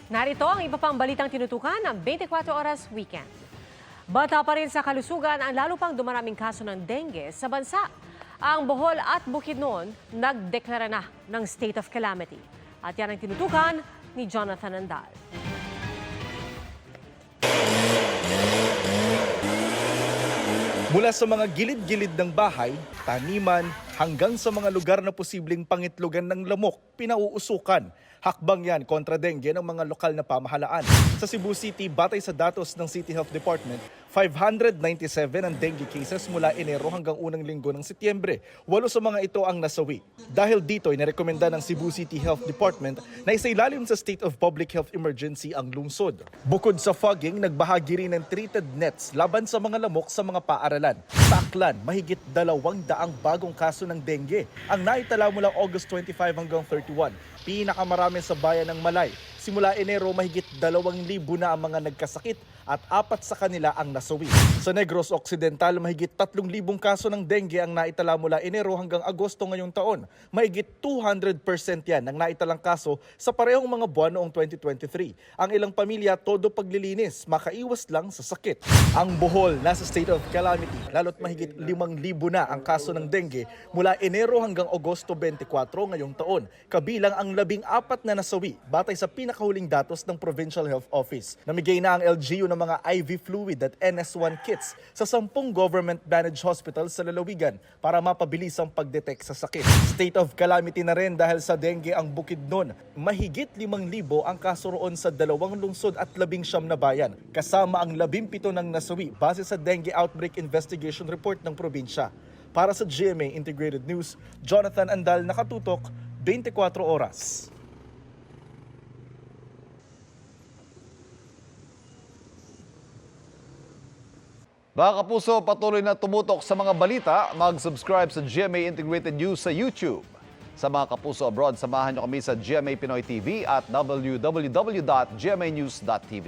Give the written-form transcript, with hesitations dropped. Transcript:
Narito ang iba pang balitang tinutukan ng 24 Oras Weekend. Bata pa rin sa kalusugan ang lalo pang dumaraming kaso ng dengue sa bansa. Ang Bohol at Bukidnon nagdeklara na ng state of calamity. At yan ang tinutukan ni Jonathan Andal. Mula sa mga gilid-gilid ng bahay, taniman, hanggang sa mga lugar na posibleng pangitlugan ng lamok, pinauusukan. Hakbang yan kontra dengue ng mga lokal na pamahalaan. Sa Cebu City, batay sa datos ng City Health Department, 597 ang dengue cases mula Enero hanggang unang linggo ng Setyembre. 8 sa mga ito ang nasawi. Dahil dito, inirekomenda ng Cebu City Health Department na isailalim sa state of public health emergency ang lungsod. Bukod sa fogging, nagbahagi rin ng treated nets laban sa mga lamok sa mga paaralan. Sa Aklan, mahigit 200 bagong kaso ng dengue ang naitala mula August 25 hanggang 31. Pinakamarami sa bayan ng Malay. Simula Enero, mahigit 2,000 na ang mga nagkasakit at 4 sa kanila ang nasawi. Sa Negros Occidental, mahigit 3,000 kaso ng dengue ang naitala mula Enero hanggang Agosto ngayong taon. Mahigit 200% yan ang naitalang kaso sa parehong mga buwan noong 2023. Ang ilang pamilya, todo paglilinis, makaiwas lang sa sakit. Ang Bohol, nasa state of calamity, lalo't mahigit 5,000 na ang kaso ng dengue mula Enero hanggang Agosto 24 ngayong taon. Kabilang ang 14 na nasawi batay sa pinakahuling datos ng Provincial Health Office. Namigay na ang LGU ng mga IV fluid at NS1 kits sa 10 government-managed hospitals sa lalawigan para mapabilis ang pagdetect sa sakit. State of calamity na rin dahil sa dengue ang Bukidnon. Mahigit 5,000 ang kaso roon sa 2 lungsod at 19 na bayan, kasama ang 17 ng nasawi base sa Dengue Outbreak Investigation Report ng probinsya. Para sa GMA Integrated News, Jonathan Andal, nakatutok, 24 oras. Mga kapuso, patuloy na tumutok sa mga balita. Mag-subscribe sa GMA Integrated News sa YouTube. Sa mga kapuso abroad, samahan niyo kami sa GMA Pinoy TV at www.gmanews.tv.